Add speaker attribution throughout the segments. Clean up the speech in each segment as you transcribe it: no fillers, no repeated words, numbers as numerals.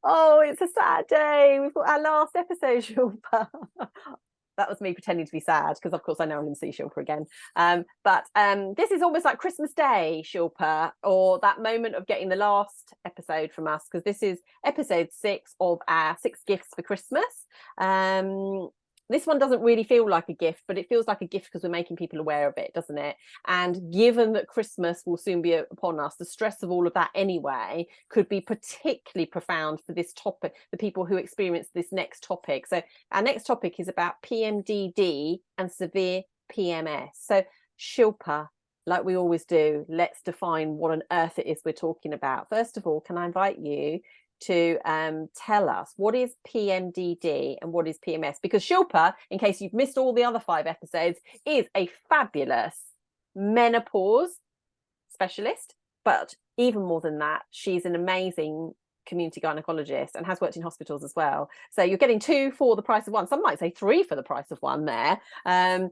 Speaker 1: Oh, it's a sad day. We've got our last episode, Shilpa. That was me pretending to be sad because, of course, I know I'm going to see Shilpa again. But this is almost like Christmas Day, Shilpa, or that moment of getting the last episode from us, because this is episode 6 of our 6 gifts for Christmas. This one doesn't really feel like a gift, but it feels like a gift because we're making people aware of it, doesn't it? And given that Christmas will soon be upon us, the stress of all of that anyway could be particularly profound for this topic, the people who experience this next topic. So our next topic is about PMDD and severe PMS. So Shilpa, like we always do, let's define what on earth it is we're talking about. First of all, can I invite you to tell us what is PMDD and what is PMS? Because Shilpa, in case you've missed all the other 5 episodes, is a fabulous menopause specialist, but even more than that, she's an amazing community gynecologist and has worked in hospitals as well. So you're getting 2 for the price of 1. Some might say 3 for the price of 1 there. Who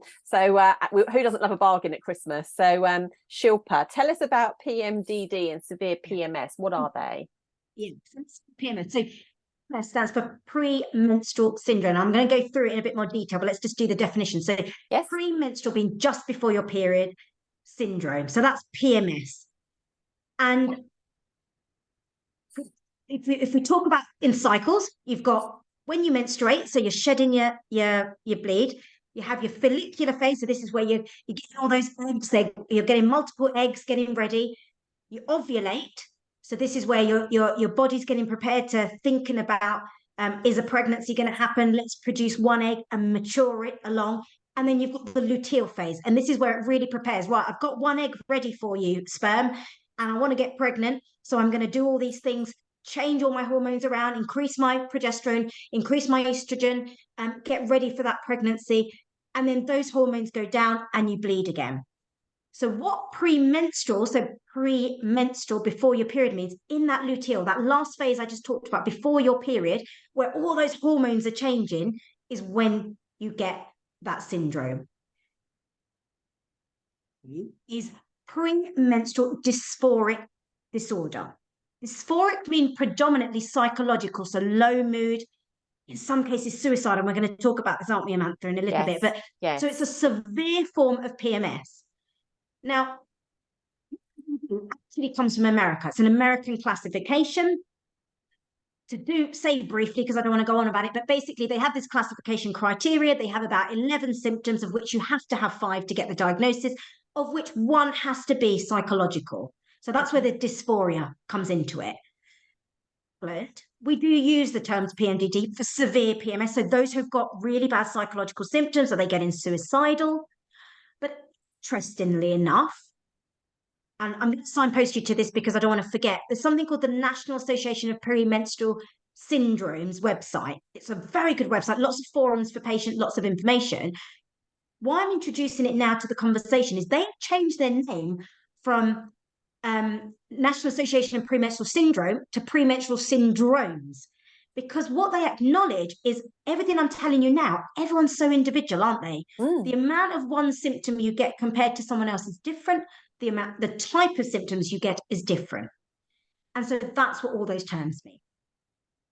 Speaker 1: doesn't love a bargain at Christmas? So Shilpa, tell us about PMDD and severe PMS. What are they?
Speaker 2: Yeah, PMS. So PMS stands for premenstrual syndrome. I'm going to go through it in a bit more detail, but let's just do the definition. So
Speaker 1: yes,
Speaker 2: premenstrual being just before your period syndrome. So that's PMS. And if we talk about in cycles, you've got when you menstruate, so you're shedding your bleed. You have your follicular phase. So this is where you're getting all those eggs. You're getting multiple eggs, getting ready. You ovulate. So this is where your body's getting prepared to thinking about, is a pregnancy going to happen? Let's produce 1 egg and mature it along. And then you've got the luteal phase. And this is where it really prepares. Right, I've got 1 egg ready for you, sperm, and I want to get pregnant. So I'm going to do all these things, change all my hormones around, increase my progesterone, increase my estrogen, get ready for that pregnancy. And then those hormones go down and you bleed again. So what premenstrual, before your period means, in that luteal, that last phase I just talked about before your period, where all those hormones are changing, is when you get that syndrome. Is premenstrual dysphoric disorder. Dysphoric means predominantly psychological, so low mood, in some cases suicide, and we're going to talk about this, aren't we, Amantha, in a little bit. But so it's a severe form of PMS. Now, it actually comes from America. It's an American classification. To say briefly, because I don't want to go on about it, but basically they have this classification criteria. They have about 11 symptoms, of which you have to have 5 to get the diagnosis, of which 1 has to be psychological. So that's where the dysphoria comes into it. But we do use the terms PMDD for severe PMS. So those who've got really bad psychological symptoms, are they getting suicidal? But interestingly enough, and I'm going to signpost you to this because I don't want to forget, there's something called the National Association of Premenstrual Syndromes website. It's a very good website, lots of forums for patients, lots of information. Why I'm introducing it now to the conversation is they've changed their name from National Association of Premenstrual Syndrome to premenstrual syndromes, because what they acknowledge is everything I'm telling you now, everyone's so individual, aren't they? The amount of one symptom you get compared to someone else is different. The type of symptoms you get is different. And so that's what all those terms mean.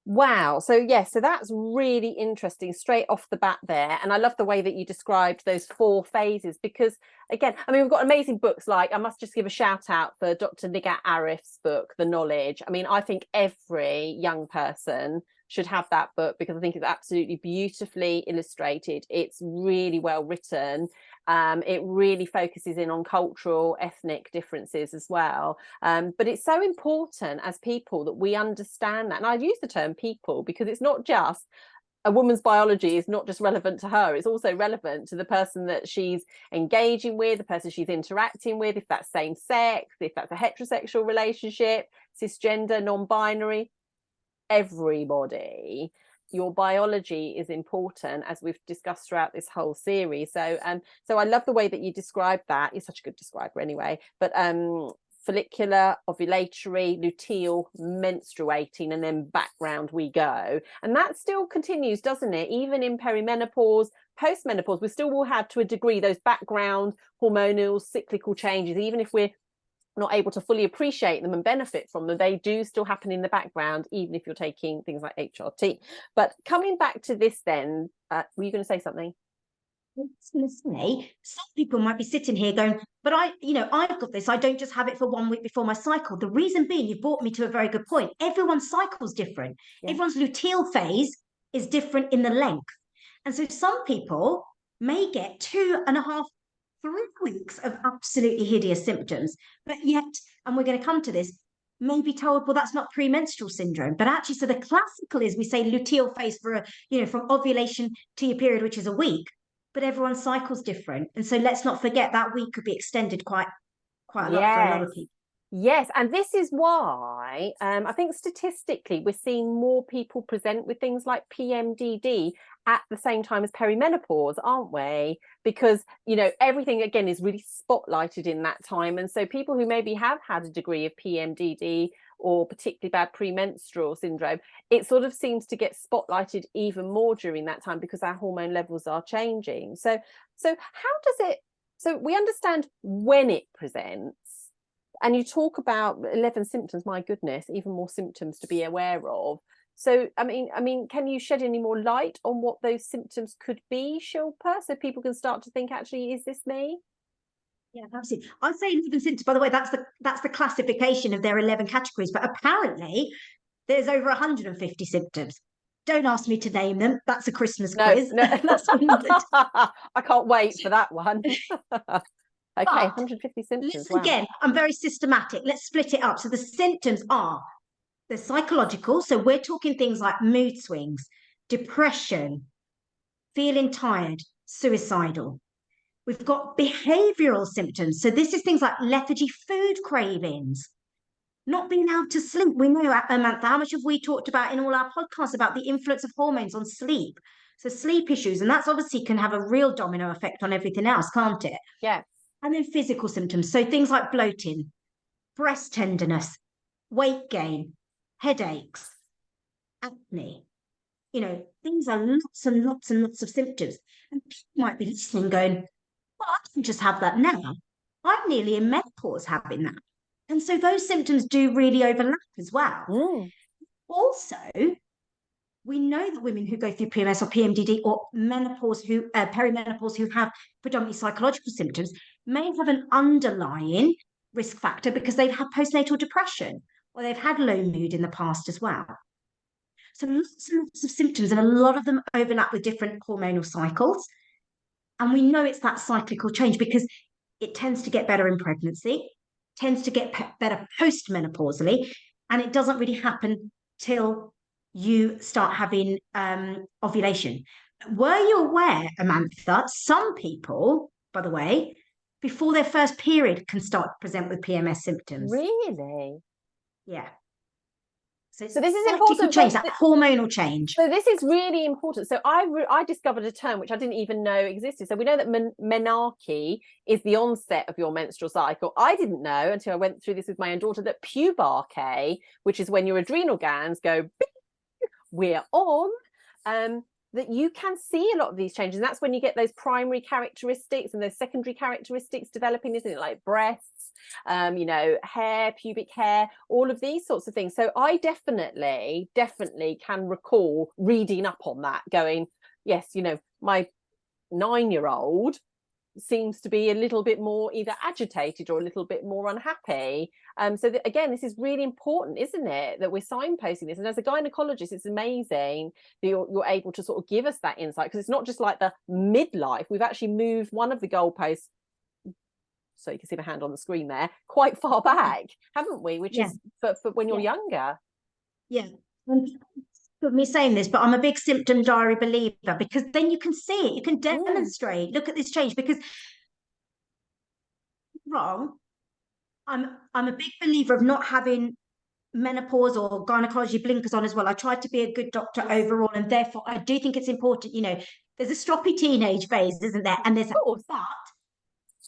Speaker 1: Wow. So yes, so that's really interesting straight off the bat there. And I love the way that you described those 4 phases, because again, I mean, we've got amazing books. Like, I must just give a shout out for Dr. Nigat Arif's book, The Knowledge. I mean, I think every young person should have that book because I think it's absolutely beautifully illustrated. It's really well written. It really focuses in on cultural, ethnic differences as well. But it's so important as people that we understand that. And I use the term people because it's not just a woman's biology is not just relevant to her, it's also relevant to the person that she's engaging with, the person she's interacting with, if that's same sex, if that's a heterosexual relationship, cisgender, non-binary, everybody. Your biology is important, as we've discussed throughout this whole series. So I love the way that you described that. You're such a good describer anyway. But follicular, ovulatory, luteal, menstruating, and then background we go. And that still continues, doesn't it? Even in perimenopause, postmenopause, we still will have to a degree those background hormonal cyclical changes, even if we're not able to fully appreciate them and benefit from them, they do still happen in the background, even if you're taking things like HRT. But coming back to this then, were you going to say something?
Speaker 2: I was going to say, some people might be sitting here going, but I've got this. I don't just have it for 1 week before my cycle. The reason being, you've brought me to a very good point. Everyone's cycle's different. Yeah. Everyone's luteal phase is different in the length. And so some people may get 2.5, 3 weeks of absolutely hideous symptoms, but yet, and we're going to come to this, may be told, well, that's not premenstrual syndrome. But actually, so the classical is we say luteal phase for, from ovulation to your period, which is a week. But everyone's cycle's different. And so let's not forget that week could be extended quite a lot for a lot of people.
Speaker 1: Yes, and this is why I think statistically we're seeing more people present with things like PMDD at the same time as perimenopause, aren't we? Because, everything again is really spotlighted in that time. And so people who maybe have had a degree of PMDD or particularly bad premenstrual syndrome, it sort of seems to get spotlighted even more during that time because our hormone levels are changing. So how does it, so we understand when it presents, and you talk about 11 symptoms, my goodness, even more symptoms to be aware of. So, I mean, can you shed any more light on what those symptoms could be, Shilpa, so people can start to think, actually, is this me?
Speaker 2: Yeah, absolutely. I'd say 11 symptoms, by the way, that's the classification of their 11 categories, but apparently there's over 150 symptoms. Don't ask me to name them. That's a Christmas quiz.
Speaker 1: No. I can't wait for that one. Okay, 150 symptoms. Wow.
Speaker 2: Again, I'm very systematic. Let's split it up. So the symptoms are the psychological. So we're talking things like mood swings, depression, feeling tired, suicidal. We've got behavioral symptoms. So this is things like lethargy, food cravings, not being able to sleep. We know, Amantha, how much have we talked about in all our podcasts about the influence of hormones on sleep? So sleep issues, and that's obviously can have a real domino effect on everything else, can't it?
Speaker 1: Yeah.
Speaker 2: And then physical symptoms. So things like bloating, breast tenderness, weight gain, headaches, acne. These are lots and lots and lots of symptoms. And people might be listening going, well, I can just have that now. I'm nearly in menopause having that. And so those symptoms do really overlap as well.
Speaker 1: Mm.
Speaker 2: Also, we know that women who go through PMS or PMDD or menopause, perimenopause, who have predominantly psychological symptoms, may have an underlying risk factor because they've had postnatal depression or they've had low mood in the past as well. So lots and lots of symptoms, and a lot of them overlap with different hormonal cycles. And we know it's that cyclical change because it tends to get better in pregnancy, tends to get better postmenopausally, and it doesn't really happen till you start having ovulation. Were you aware, Amantha, some people, by the way, before their first period can start to present with PMS symptoms?
Speaker 1: Really?
Speaker 2: Yeah. So
Speaker 1: this is important.
Speaker 2: Change, that hormonal change.
Speaker 1: So this is really important. So I discovered a term which I didn't even know existed. So we know that menarche is the onset of your menstrual cycle. I didn't know until I went through this with my own daughter that pubarche, which is when your adrenal glands go, beep, we're on, that you can see a lot of these changes. And that's when you get those primary characteristics and those secondary characteristics developing, isn't it? Like breasts, hair, pubic hair, all of these sorts of things. So I definitely can recall reading up on that, going, yes, my 9-year-old seems to be a little bit more either agitated or a little bit more unhappy. So again, this is really important, isn't it, that we're signposting this? And as a gynecologist, it's amazing that you're able to sort of give us that insight, because it's not just like the midlife. We've actually moved one of the goalposts, so you can see my hand on the screen there, quite far back, haven't we? Which is for when you're younger.
Speaker 2: Yeah. Me saying this, but I'm a big symptom diary believer, because then you can see it, you can demonstrate, look at this change. Because I'm a big believer of not having menopause or gynecology blinkers on as well. I try to be a good doctor overall, and therefore I do think it's important. There's a stroppy teenage phase, isn't there? And there's but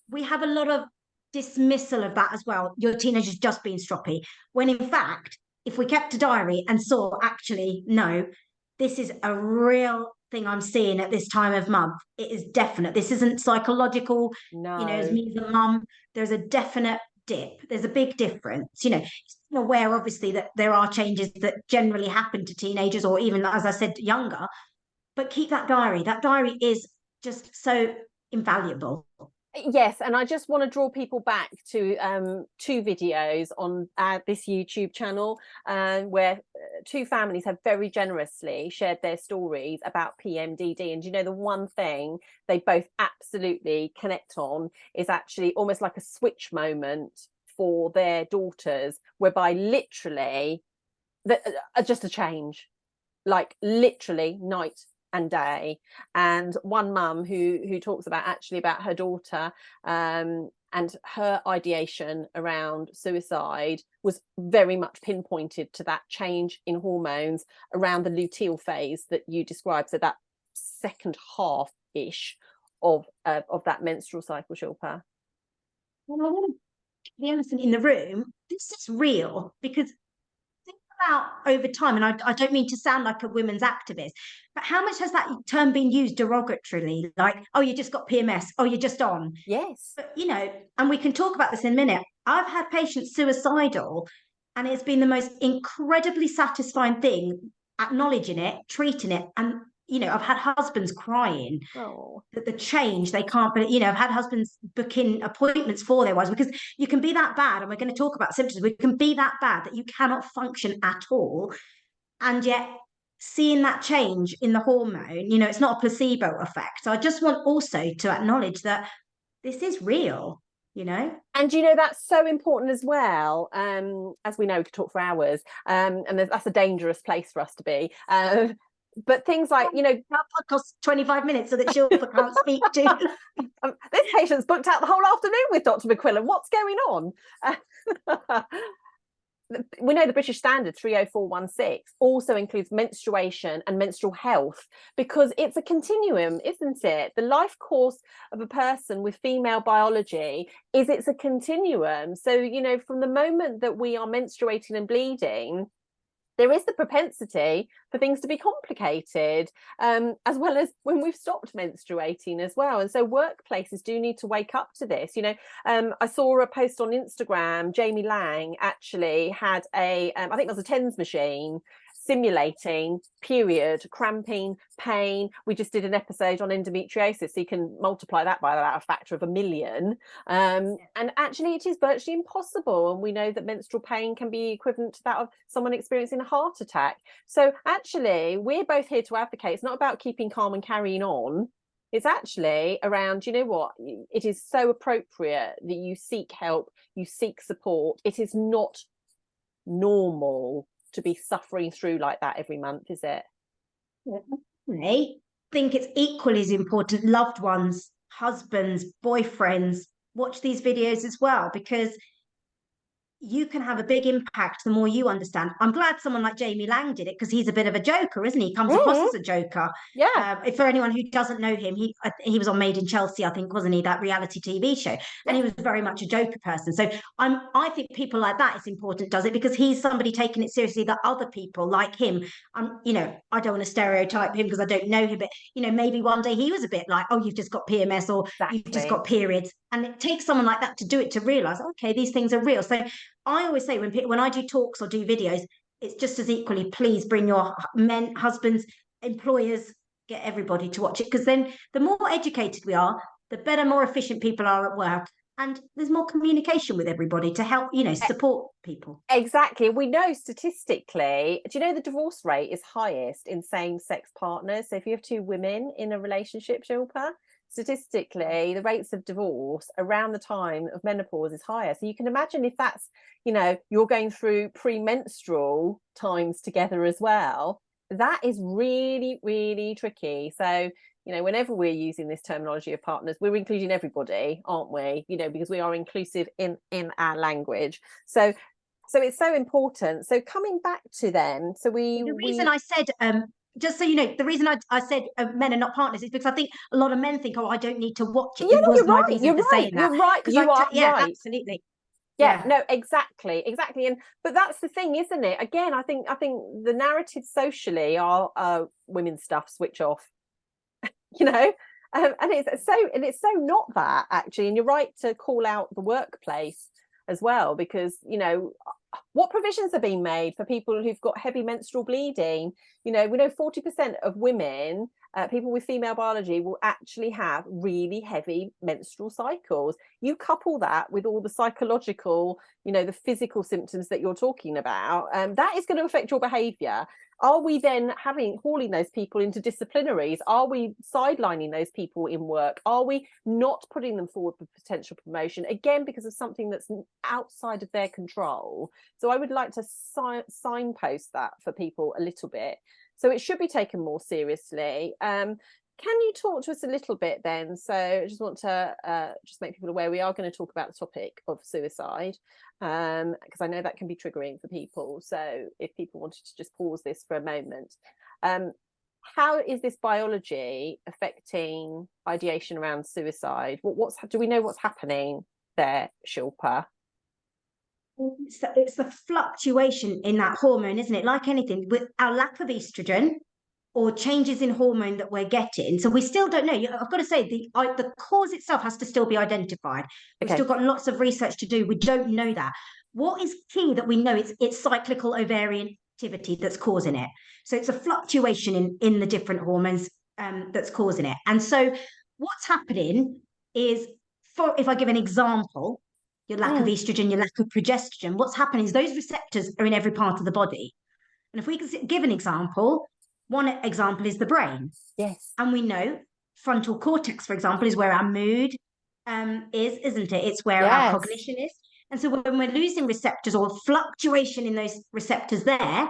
Speaker 2: we have a lot of dismissal of that as well. Your teenager's just being stroppy, when in fact, if we kept a diary and saw, actually, no, this is a real thing I'm seeing at this time of month. It is definite. This isn't psychological.
Speaker 1: No.
Speaker 2: As me as a mum, there's a definite dip. There's a big difference. You know, aware obviously that there are changes that generally happen to teenagers or even, as I said, younger, but keep that diary. That diary is just so invaluable.
Speaker 1: Yes, and I just want to draw people back to two videos on this YouTube channel where two families have very generously shared their stories about PMDD. And you know, the one thing they both absolutely connect on is actually almost like a switch moment for their daughters, whereby literally just a change, like literally night and day. And one mum who talks about actually about her daughter and her ideation around suicide was very much pinpointed to that change in hormones around the luteal phase that you described, so that second half ish of that menstrual cycle, Shilpa.
Speaker 2: And I want to the elephant in the room, this is real, because about over time, and I don't mean to sound like a women's activist, but how much has that term been used derogatorily? Like, oh, you just got PMS, oh, you're just on.
Speaker 1: Yes.
Speaker 2: But, you know, and we can talk about this in a minute. I've had patients suicidal, and it's been the most incredibly satisfying thing, acknowledging it, treating it. And, you know, I've had husbands crying that the change they can't, but, you know, I've had husbands booking appointments for their wives, because you can be that bad, and we're going to talk about symptoms. We can be that bad that you cannot function at all, and yet seeing that change in the hormone, you know, it's not a placebo effect. So I just want also to acknowledge that this is real, you know.
Speaker 1: And you know, that's so important as well. As we know, we could talk for hours, and that's a dangerous place for us to be. But things like, you know,
Speaker 2: our podcast 25 minutes so that Shilpa can't speak to.
Speaker 1: This patient's booked out the whole afternoon with Dr. McQuillan. What's going on? We know the British Standard 30416 also includes menstruation and menstrual health, because it's a continuum, isn't it? The life course of a person with female biology it's a continuum. So, you know, from the moment that we are menstruating and bleeding, there is the propensity for things to be complicated, as well as when we've stopped menstruating as well. And so workplaces do need to wake up to this. You know, I saw a post on Instagram. Jamie Lang actually had I think it was a TENS machine simulating period, cramping, pain. We just did an episode on endometriosis, so you can multiply that by about a factor of 1 million. And actually it is virtually impossible. And we know that menstrual pain can be equivalent to that of someone experiencing a heart attack. So actually we're both here to advocate. It's not about keeping calm and carrying on. It's actually around, you know what, it is so appropriate that you seek help, you seek support. It is not normal to be suffering through like that every month, is it?
Speaker 2: I think it's equally as important, loved ones, husbands, boyfriends, watch these videos as well, because you can have a big impact the more you understand. I'm glad someone like Jamie Lang did it, because he's a bit of a joker, isn't he? He comes across as a joker.
Speaker 1: Yeah.
Speaker 2: For anyone who doesn't know him, he was on Made in Chelsea, I think, wasn't he? That reality TV show. And he was very much a joker person. So I think people like that, it's important, does it? Because he's somebody taking it seriously that other people like him, you know, I don't want to stereotype him because I don't know him, but, you know, maybe one day he was a bit like, oh, you've just got PMS, or you've just got periods. And it takes someone like that to do it, to realize, okay, these things are real. So I always say when I do talks or do videos, it's just as equally, please bring your men, husbands, employers, get everybody to watch it, because then the more educated we are, the better, more efficient people are at work, and there's more communication with everybody to help, you know, support people.
Speaker 1: Exactly. We know statistically, do you know the divorce rate is highest in same-sex partners? So if you have two women in a relationship, Shilpa, statistically the rates of divorce around the time of menopause is higher. So you can imagine if that's, you know, you're going through premenstrual times together as well, that is really, really tricky. So, you know, whenever we're using this terminology of partners, we're including everybody, aren't we? You know, because we are inclusive in our language. So it's so important. So coming back to them, so
Speaker 2: the reason I said just so you know, the reason I said men are not partners is because I think a lot of men think, oh, I don't need to watch it.
Speaker 1: Yeah,
Speaker 2: It
Speaker 1: no,
Speaker 2: was my reason for saying that.
Speaker 1: You're right. You are
Speaker 2: yeah,
Speaker 1: right.
Speaker 2: Absolutely.
Speaker 1: Yeah, no, exactly. And but that's the thing, isn't it? Again, I think the narrative socially are women's stuff, switch off. You know, and it's so not that, actually. And you're right to call out the workplace as well, because, you know, what provisions are being made for people who've got heavy menstrual bleeding? You know, we know 40% of women, people with female biology, will actually have really heavy menstrual cycles. You couple that with all the psychological, you know, the physical symptoms that you're talking about, that is going to affect your behaviour. Are we then hauling those people into disciplinaries? Are we sidelining those people in work? Are we not putting them forward for potential promotion, again, because of something that's outside of their control? So I would like to signpost that for people a little bit. So it should be taken more seriously. Can you talk to us a little bit then? So I just want to just make people aware we are going to talk about the topic of suicide, because I know that can be triggering for people. So if people wanted to just pause this for a moment, how is this biology affecting ideation around suicide? Do we know what's happening there, Shilpa?
Speaker 2: It's the fluctuation in that hormone, isn't it? Like anything, with our lack of estrogen or changes in hormone that we're getting. So we still don't know. I've got to say, the cause itself has to still be identified. We've still got lots of research to do. We don't know that. What is key that we know, it's cyclical ovarian activity that's causing it. So it's a fluctuation in the different hormones that's causing it. And so what's happening is, if I give an example, your lack of estrogen, your lack of progesterone, what's happening is those receptors are in every part of the body. And if we can give an example, one example is the brain.
Speaker 1: Yes.
Speaker 2: And we know frontal cortex, for example, is where our mood isn't it? It's where our cognition is. And so when we're losing receptors or fluctuation in those receptors there.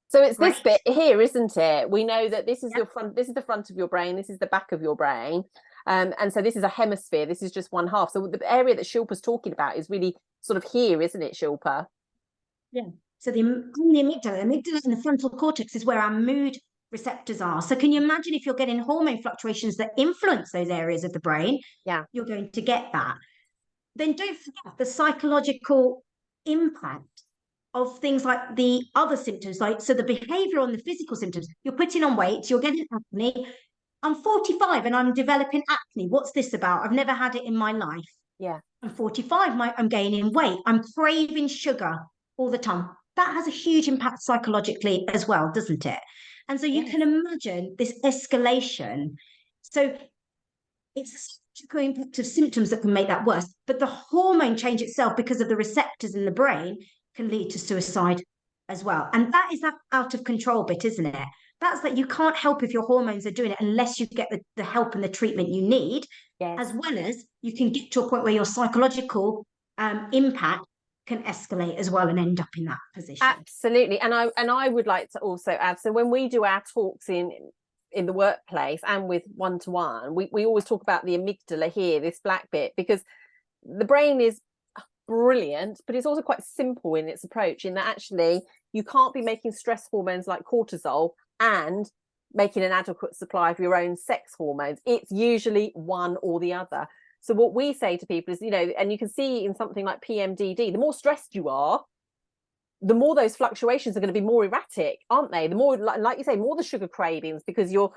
Speaker 1: So it's this bit here, isn't it? We know that this is your front, this is the front of your brain, this is the back of your brain. And so this is a hemisphere, this is just one half. So the area that Shilpa's talking about is really sort of here, isn't it, Shilpa?
Speaker 2: Yeah. So the amygdala and the frontal cortex is where our mood receptors are. So can you imagine if you're getting hormone fluctuations that influence those areas of the brain?
Speaker 1: Yeah.
Speaker 2: You're going to get that. Then don't forget the psychological impact of things like the other symptoms, like so the behavior on the physical symptoms. You're putting on weight, you're getting acne. I'm 45 and I'm developing acne. What's this about? I've never had it in my life.
Speaker 1: Yeah.
Speaker 2: I'm 45, I'm gaining weight. I'm craving sugar all the time. That has a huge impact psychologically as well, doesn't it? And so you can imagine this escalation. So it's the psychological impact of symptoms that can make that worse. But the hormone change itself, because of the receptors in the brain, can lead to suicide as well. And that is that out of control bit, isn't it? That's that you can't help if your hormones are doing it unless you get the help and the treatment you need, as well as you can get to a point where your psychological impact can escalate as well and end up in that position.
Speaker 1: Absolutely. And I would like to also add, so when we do our talks in the workplace and with one-to-one, we always talk about the amygdala here, this black bit, because the brain is brilliant, but it's also quite simple in its approach, in that actually you can't be making stress hormones like cortisol and making an adequate supply of your own sex hormones. It's usually one or the other. So what we say to people is, you know, and you can see in something like PMDD, the more stressed you are, the more those fluctuations are going to be more erratic, aren't they? The more, like you say, more the sugar cravings, because you're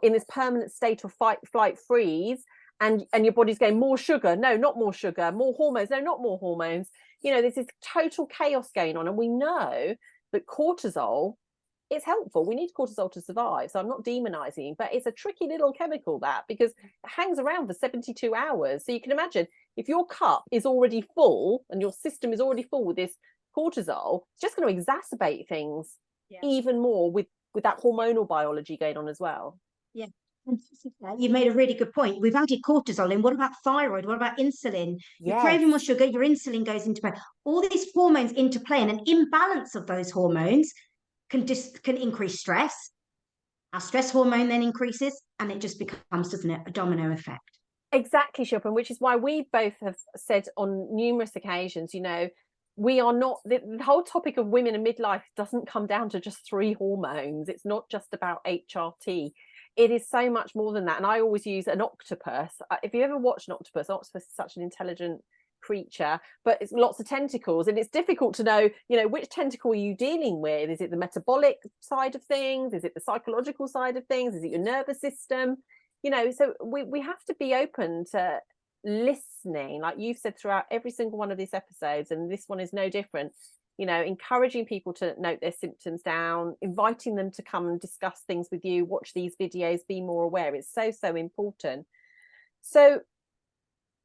Speaker 1: in this permanent state of fight, flight, freeze, and your body's going, more sugar, no, not more sugar, more hormones, no, not more hormones. You know, there's this total chaos going on. And we know that cortisol, it's helpful. We need cortisol to survive. So I'm not demonizing, but it's a tricky little chemical, that, because it hangs around for 72 hours. So you can imagine if your cup is already full and your system is already full with this cortisol, it's just going to exacerbate things even more with that hormonal biology going on as well.
Speaker 2: Yeah. You've made a really good point. We've added cortisol in. What about thyroid? What about insulin? You're craving more sugar, your insulin goes into play. All these hormones interplay, and an imbalance of those hormones can increase stress. Our stress hormone then increases, and it just becomes, doesn't it, a domino effect.
Speaker 1: Exactly, Shilpa, which is why we both have said on numerous occasions, you know, we are not, the whole topic of women in midlife doesn't come down to just 3 hormones. It's not just about HRT. It is so much more than that. And I always use an octopus. If you ever watch an octopus is such an intelligent creature, but it's lots of tentacles, and it's difficult to know, you know, which tentacle are you dealing with? Is it the metabolic side of things? Is it the psychological side of things? Is it your nervous system? You know, so we have to be open to listening, like you've said throughout every single one of these episodes, and this one is no different, you know, encouraging people to note their symptoms down, inviting them to come and discuss things with you, watch these videos, be more aware. It's so, so important. So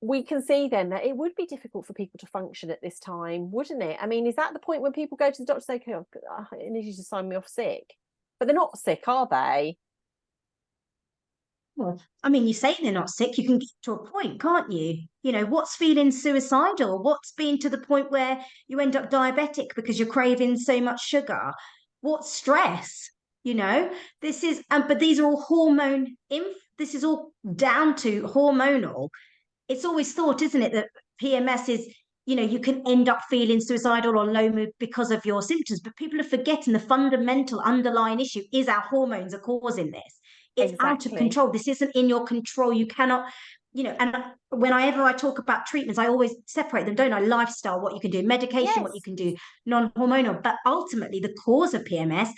Speaker 1: we can see then that it would be difficult for people to function at this time, wouldn't it? I mean, is that the point when people go to the doctor and say, okay, I need you to sign me off sick? But they're not sick, are they?
Speaker 2: Well, I mean, you say they're not sick, you can get to a point, can't you? You know, what's feeling suicidal? What's been to the point where you end up diabetic because you're craving so much sugar? What's stress? You know, this is, but these are all this is all down to hormonal. It's always thought, isn't it, that PMS is, you know, you can end up feeling suicidal or low mood because of your symptoms, but people are forgetting the fundamental underlying issue is our hormones are causing this. It's out of
Speaker 1: Exactly.
Speaker 2: control. This isn't in your control. You cannot, you know, and whenever I talk about treatments, I always separate them, don't I? Lifestyle, what you can do, medication, what you
Speaker 1: Yes.
Speaker 2: can do, non-hormonal. But ultimately, the cause of PMS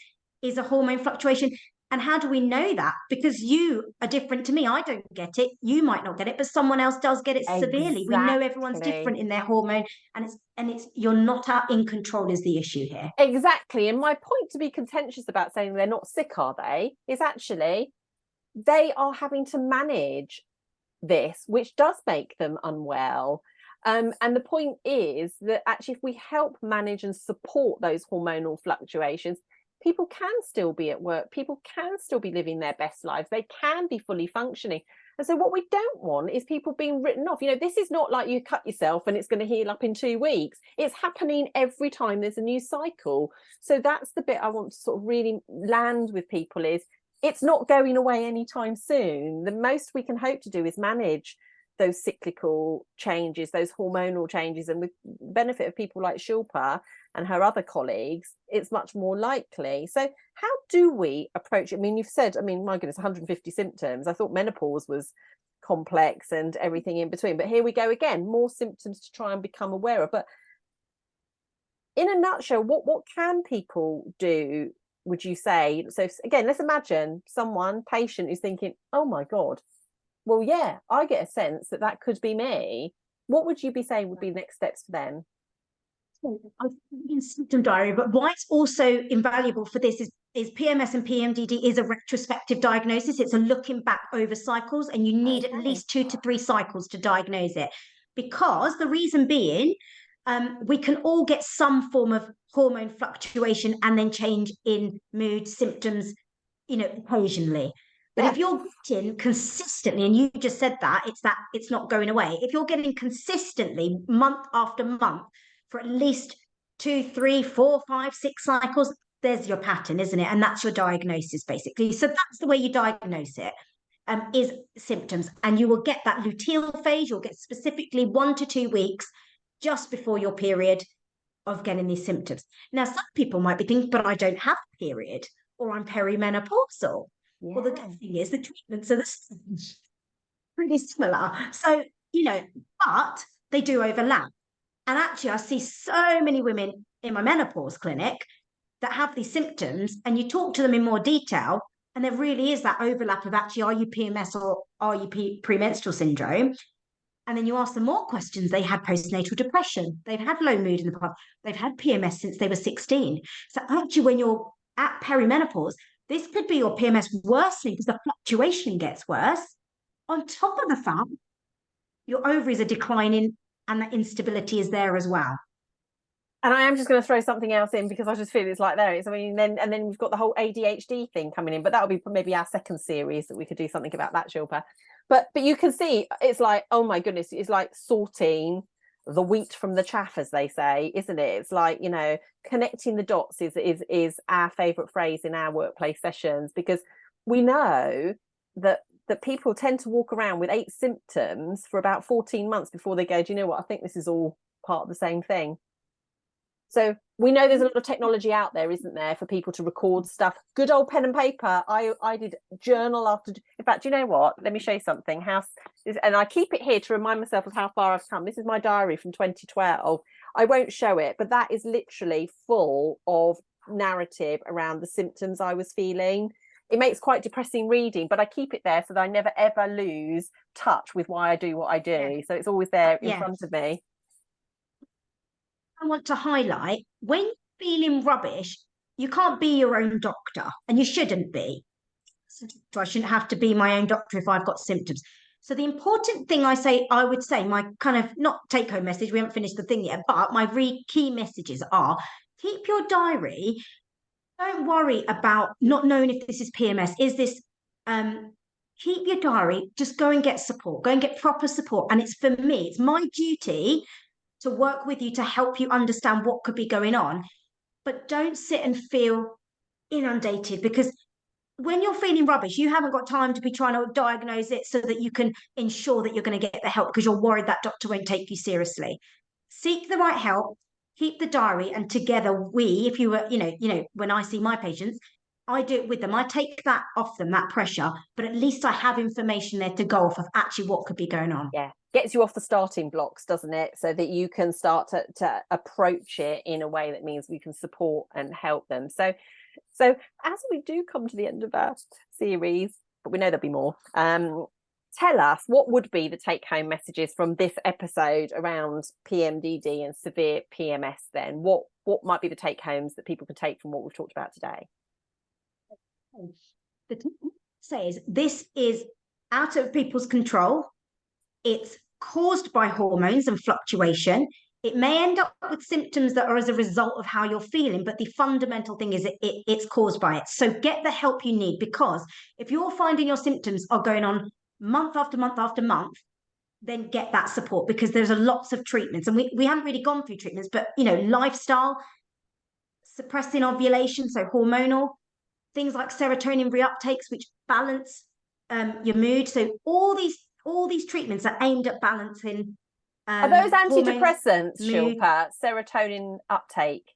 Speaker 2: is a hormone fluctuation. And how do we know that? Because you are different to me. I don't get it. You might not get it, but someone else does get it severely. We know everyone's different in their hormone, and it's you're not out in control is the issue here.
Speaker 1: Exactly. And my point to be contentious about saying they're not sick, are they? Is actually they are having to manage this, which does make them unwell. And the point is that actually, if we help manage and support those hormonal fluctuations, people can still be at work, people can still be living their best lives, they can be fully functioning. And so what we don't want is people being written off. You know, this is not like you cut yourself and it's going to heal up in 2 weeks. It's happening every time there's a new cycle. So that's the bit I want to sort of really land with people is it's not going away anytime soon. The most we can hope to do is manage those cyclical changes, those hormonal changes, and with benefit of people like Shilpa and her other colleagues, it's much more likely. So how do we approach it? I mean, you've said, I mean, my goodness, 150 symptoms. I thought menopause was complex and everything in between, but here we go again, more symptoms to try and become aware of. But in a nutshell, what can people do, would you say? So again, let's imagine someone, patient, who's thinking, oh my God, well, yeah, I get a sense that that could be me. What would you be saying would be next steps for them?
Speaker 2: I've been symptom diary, but why it's also invaluable for this is PMS and PMDD is a retrospective diagnosis. It's a looking back over cycles, and you need at least 2 to 3 cycles to diagnose it. Because the reason being, we can all get some form of hormone fluctuation and then change in mood, symptoms, you know, occasionally. But if you're getting consistently, and you just said that it's not going away. If you're getting consistently month after month for at least 2, 3, 4, 5, 6 cycles, there's your pattern, isn't it? And that's your diagnosis, basically. So that's the way you diagnose it, is symptoms. And you will get that luteal phase. You'll get specifically 1 to 2 weeks just before your period of getting these symptoms. Now, some people might be thinking, but I don't have a period, or I'm perimenopausal.
Speaker 1: Yeah.
Speaker 2: Well, the good thing is the treatments are pretty similar. So, you know, but they do overlap. And actually, I see so many women in my menopause clinic that have these symptoms, and you talk to them in more detail, and there really is that overlap of actually, are you PMS or are you premenstrual syndrome? And then you ask them more questions. They had postnatal depression. They've had low mood in the past. They've had PMS since they were 16. So actually, when you're at perimenopause, this could be your PMS worsening because the fluctuation gets worse. On top of the fact, your ovaries are declining and the instability is there as well.
Speaker 1: And I am just going to throw something else in because I just feel it's like there is. I mean, then we've got the whole ADHD thing coming in, but that'll be maybe our second series that we could do something about that, Shilpa. But you can see it's like, oh my goodness, it's like sorting the wheat from the chaff, as they say, isn't it? It's like, you know, connecting the dots is our favorite phrase in our workplace sessions, because we know that people tend to walk around with 8 symptoms for about 14 months before they go, do you know what, I think this is all part of the same thing. So we know there's a lot of technology out there, isn't there, for people to record stuff. Good old pen and paper. I did journal after. In fact, you know what? Let me show you something. And I keep it here to remind myself of how far I've come. This is my diary from 2012. I won't show it, but that is literally full of narrative around the symptoms I was feeling. it makes quite depressing reading, but I keep it there so that I never ever lose touch with why I do what I do.
Speaker 2: Yeah.
Speaker 1: So it's always there in
Speaker 2: Yeah.
Speaker 1: front of me.
Speaker 2: I want to highlight, when you're feeling rubbish, you can't be your own doctor, and you shouldn't be. So I shouldn't have to be my own doctor if I've got symptoms. So the important thing I would say, my kind of not take home message, we haven't finished the thing yet, but my key messages are: keep your diary. Don't worry about not knowing if this is PMS. Is this, keep your diary, just go and get support, go and get proper support. And it's, for me, it's my duty to work with you to help you understand what could be going on. But don't sit and feel inundated, because when you're feeling rubbish, you haven't got time to be trying to diagnose it so that you can ensure that you're going to get the help, because you're worried that doctor won't take you seriously. Seek the right help, keep the diary, and together if you were, when I see my patients, I do it with them. I take that off them, that pressure, but at least I have information there to go off of actually what could be going on.
Speaker 1: Yeah, gets you off the starting blocks, doesn't it? So that you can start to approach it in a way that means we can support and help them. So as we do come to the end of our series, but we know there'll be more, tell us what would be the take-home messages from this episode around PMDD and severe PMS then. What might be the take-homes that people can take from what we've talked about today?
Speaker 2: The says this is out of people's control. It's caused by hormones and fluctuation. It may end up with symptoms that are as a result of how you're feeling, but the fundamental thing is it's caused by it. So get the help you need, because if you're finding your symptoms are going on month after month after month, then get that support, because there's lots of treatments. And we haven't really gone through treatments, but, lifestyle, suppressing ovulation, so hormonal, things like serotonin reuptakes, which balance your mood. So all these treatments are aimed at balancing.
Speaker 1: Are those antidepressants,
Speaker 2: mood.
Speaker 1: Shilpa? Serotonin uptake?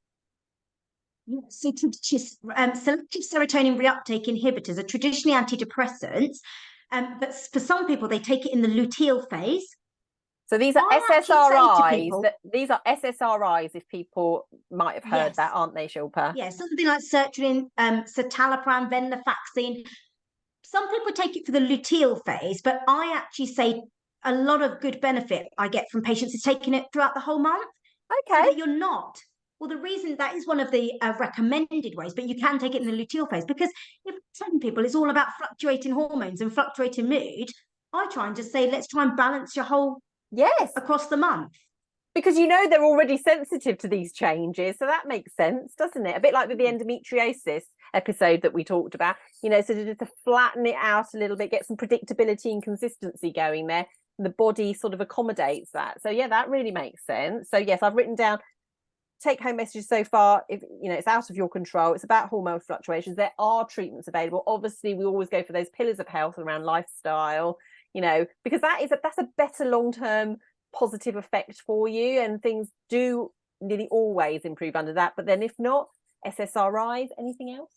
Speaker 2: Yes, so selective serotonin reuptake inhibitors are traditionally antidepressants, but for some people they take it in the luteal phase.
Speaker 1: So these are SSRIs. These are SSRIs, if people might have heard that, aren't they, Shilpa?
Speaker 2: Yeah, something like sertraline, citalopram, venlafaxine. Some people take it for the luteal phase, but I actually say a lot of good benefit I get from patients is taking it throughout the whole month.
Speaker 1: Okay.
Speaker 2: So that you're not. Well, the reason that is one of the recommended ways, but you can take it in the luteal phase, because if some people, it's all about fluctuating hormones and fluctuating mood. I try and just say, let's try and balance your whole across the month.
Speaker 1: Because they're already sensitive to these changes, so that makes sense, doesn't it? A bit like with the endometriosis episode that we talked about, so to flatten it out a little bit, get some predictability and consistency going there, the body sort of accommodates that. So yeah, that really makes sense. So yes, I've written down take-home messages so far. If it's out of your control, it's about hormone fluctuations, there are treatments available. Obviously we always go for those pillars of health around lifestyle, because that's a better long-term positive effect for you, and things do nearly always improve under that. But then if not, SSRIs. Anything else?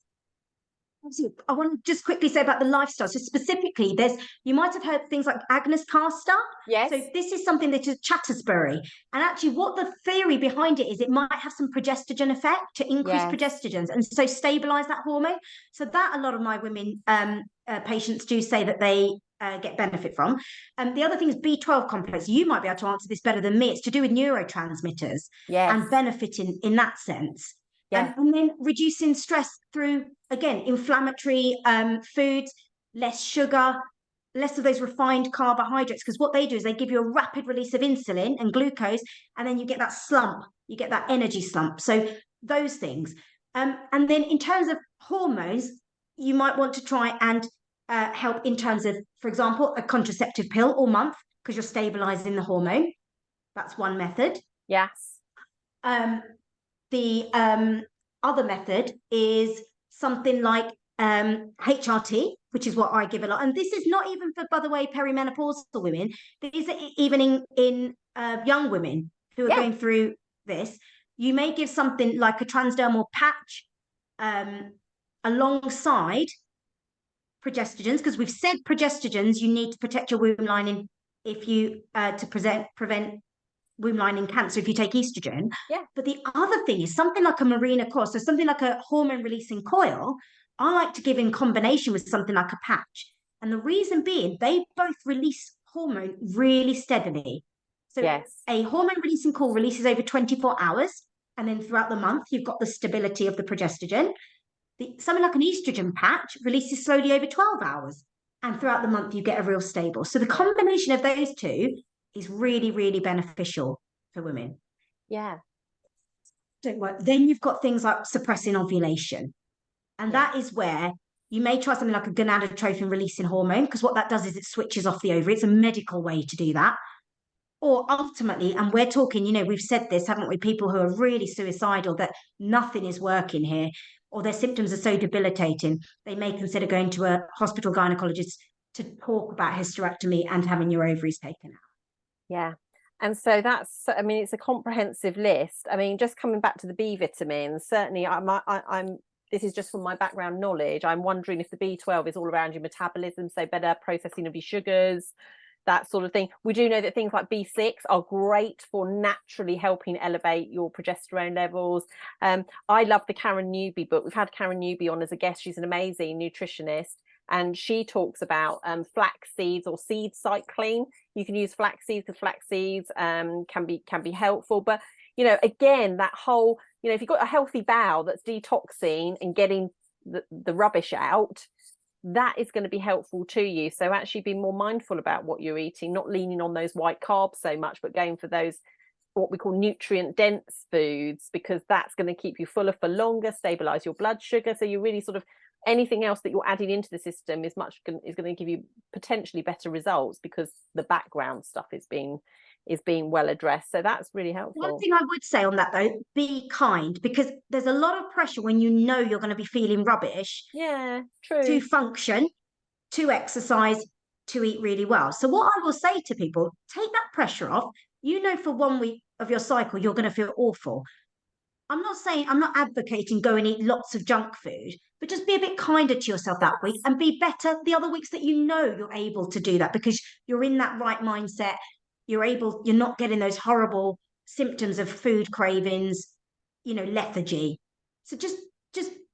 Speaker 2: I want to just quickly say about the lifestyle. So specifically, you might have heard things like Agnes Castor.
Speaker 1: Yes.
Speaker 2: So this is something that is Chattersbury. And actually what the theory behind it is, it might have some progestogen effect to increase progestogens and so stabilize that hormone. So that a lot of my women patients do say that they get benefit from. The other thing is B12 complex. You might be able to answer this better than me. It's to do with neurotransmitters and benefiting in that sense. And then reducing stress through, again, inflammatory foods, less sugar, less of those refined carbohydrates, because what they do is they give you a rapid release of insulin and glucose, and then you get that slump, you get that energy slump. So those things. And then in terms of hormones, you might want to try and help in terms of, for example, a contraceptive pill all month, because you're stabilizing the hormone. That's one method.
Speaker 1: Yes.
Speaker 2: The other method is something like HRT, which is what I give a lot. And this is not even for, by the way, perimenopausal women. These are even in young women who are going through this. You may give something like a transdermal patch alongside progestogens, because we've said progestogens, you need to protect your womb lining if you to prevent womb lining cancer if you take estrogen. But the other thing is something like a Mirena coil, so something like a hormone releasing coil. I like to give in combination with something like a patch. And the reason being, they both release hormone really steadily. So
Speaker 1: Yes.
Speaker 2: a hormone releasing call releases over 24 hours. And then throughout the month, you've got the stability of the progestogen. Something like an estrogen patch releases slowly over 12 hours. And throughout the month, you get a real stable. So the combination of those two is really, really beneficial for women.
Speaker 1: Yeah.
Speaker 2: Don't worry. Then you've got things like suppressing ovulation. And that is where you may try something like a gonadotropin releasing hormone, because what that does is it switches off the ovary. It's a medical way to do that. Or ultimately, and we're talking, we've said this, haven't we? People who are really suicidal, that nothing is working here, or their symptoms are so debilitating, they may consider going to a hospital gynecologist to talk about hysterectomy and having your ovaries taken out.
Speaker 1: Yeah. And so that's, I mean, it's a comprehensive list. I mean, just coming back to the B vitamins, certainly I'm this is just from my background knowledge. I'm wondering if the B12 is all around your metabolism, so better processing of your sugars, that sort of thing. We do know that things like B6 are great for naturally helping elevate your progesterone levels. I love the Karen Newby book. We've had Karen Newby on as a guest. She's an amazing nutritionist. And she talks about flax seeds or seed cycling. You can use flax seeds because flax seeds can be helpful. But, again, that whole, if you've got a healthy bowel that's detoxing and getting the rubbish out, that is going to be helpful to you. So actually be more mindful about what you're eating, not leaning on those white carbs so much, but going for those what we call nutrient dense foods, because that's going to keep you fuller for longer, stabilize your blood sugar. So you really sort of, anything else that you're adding into the system is going to give you potentially better results, because the background stuff is being well addressed. So that's really helpful.
Speaker 2: One thing I would say on that, though, be kind, because there's a lot of pressure when you know you're going to be feeling rubbish.
Speaker 1: Yeah, true.
Speaker 2: To function, to exercise, to eat really well. So what I will say to people, take that pressure off. For 1 week of your cycle, you're going to feel awful. I'm not advocating go and eat lots of junk food, but just be a bit kinder to yourself that week and be better the other weeks that you're able to do that, because you're in that right mindset. You're not getting those horrible symptoms of food cravings, lethargy. So just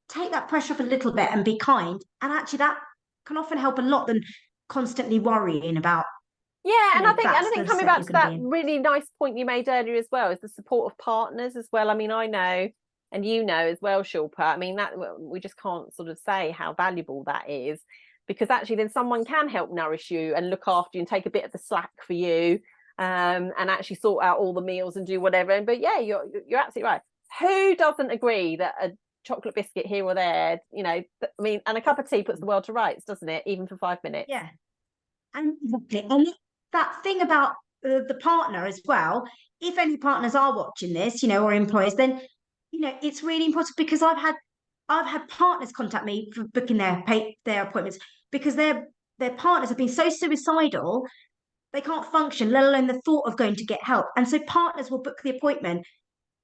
Speaker 2: take that pressure off a little bit and be kind. And actually that can often help a lot than constantly worrying about.
Speaker 1: Yeah, and I think coming back to that really nice point you made earlier as well, is the support of partners as well. I mean, I know, and as well, Shilpa, I mean, that we just can't sort of say how valuable that is, because actually then someone can help nourish you and look after you and take a bit of the slack for you, and actually sort out all the meals and do whatever. But yeah, you're absolutely right. Who doesn't agree that a chocolate biscuit here or there, I mean, and a cup of tea puts the world to rights, doesn't it? Even for 5 minutes.
Speaker 2: Yeah. And that thing about the partner as well, if any partners are watching this, or employers, then it's really important, because I've had partners contact me for booking their appointments, because their partners have been so suicidal they can't function, let alone the thought of going to get help. And so partners will book the appointment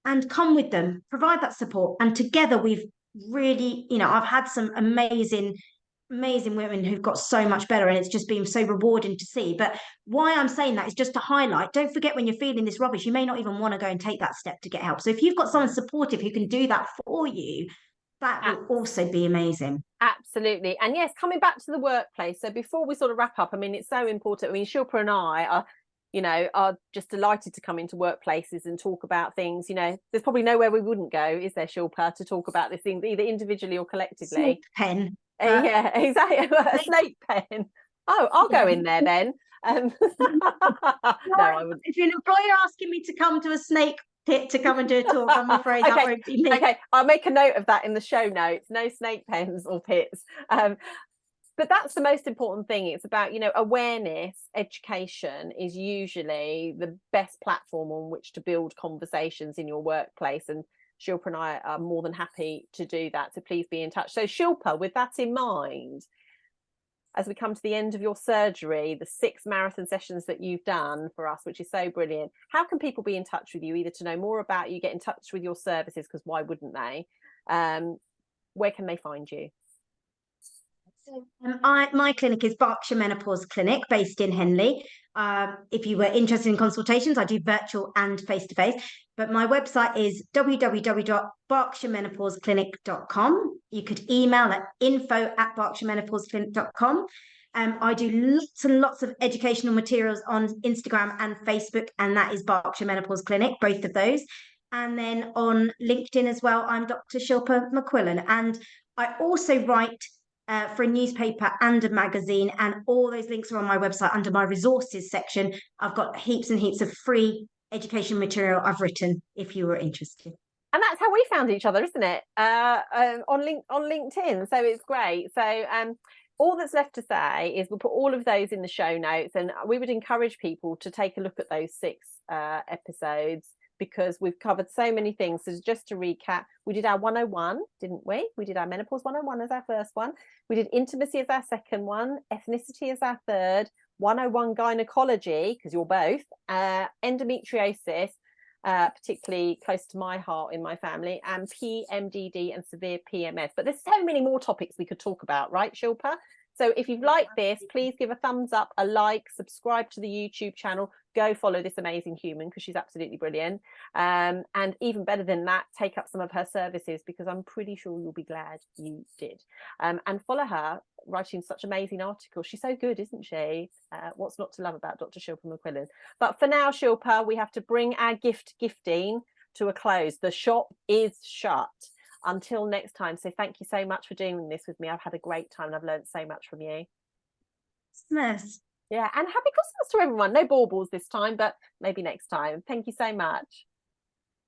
Speaker 2: and come with them, provide that support, and together we've really, I've had some amazing women who've got so much better, and it's just been so rewarding to see. But why I'm saying that is just to highlight, don't forget, when you're feeling this rubbish, you may not even want to go and take that step to get help. So if you've got someone supportive who can do that for you, that will also be amazing.
Speaker 1: Absolutely. And yes, coming back to the workplace, so before we sort of wrap up, I mean, it's so important. I mean, Shilpa and I are just delighted to come into workplaces and talk about things. There's probably nowhere we wouldn't go, is there, Shilpa, to talk about this thing, either individually or collectively.
Speaker 2: Snake pen.
Speaker 1: Yeah, exactly. A snake pen. Oh, I'll go in there then. No, I wouldn't.
Speaker 2: If you're an employer asking me to come to a snake pit to come and do a talk, I'm afraid that won't be me.
Speaker 1: Okay, I'll make a note of that in the show notes. No snake pens or pits. But that's the most important thing. It's about, awareness. Education is usually the best platform on which to build conversations in your workplace. And Shilpa and I are more than happy to do that. So please be in touch. So Shilpa, with that in mind, as we come to the end of your surgery, the 6 marathon sessions that you've done for us, which is so brilliant, how can people be in touch with you, either to know more about you, get in touch with your services, because why wouldn't they? Where can they find you?
Speaker 2: So, my clinic is Berkshire Menopause Clinic, based in Henley. If you were interested in consultations, I do virtual and face-to-face. But my website is www.berkshiremenopause.clinic.com. you could email at info@berkshiremenopauseClinic.com. I do lots and lots of educational materials on Instagram and Facebook, and that is Berkshire Menopause Clinic, both of those. And then on LinkedIn as well, I'm Dr. Shilpa McQuillan. And I also write for a newspaper and a magazine, and all those links are on my website under my resources section. I've got heaps and heaps of free education material I've written if you were interested.
Speaker 1: And that's how we found each other, isn't it? On LinkedIn. So it's great. So all that's left to say is we'll put all of those in the show notes, and we would encourage people to take a look at those 6 episodes, because we've covered so many things. So just to recap, we did our 101, didn't we? We did our menopause 101 as our first one. We did intimacy as our second one, ethnicity as our third, 101 gynecology, because you're both, endometriosis, particularly close to my heart in my family, and PMDD and severe PMS. But there's so many more topics we could talk about, right, Shilpa? So if you've liked this, please give a thumbs up, a like, subscribe to the YouTube channel, go follow this amazing human, because she's absolutely brilliant. And even better than that, take up some of her services, because I'm pretty sure you'll be glad you did. And follow her, writing such amazing articles. She's so good, isn't she? What's not to love about Dr. Shilpa McQuillan? But for now, Shilpa, we have to bring our gifting to a close. The shop is shut. Until next time. So thank you so much for doing this with me. I've had a great time and I've learned so much from you.
Speaker 2: Christmas.
Speaker 1: Yeah, and happy Christmas to everyone. No baubles this time, but maybe next time. Thank you so much.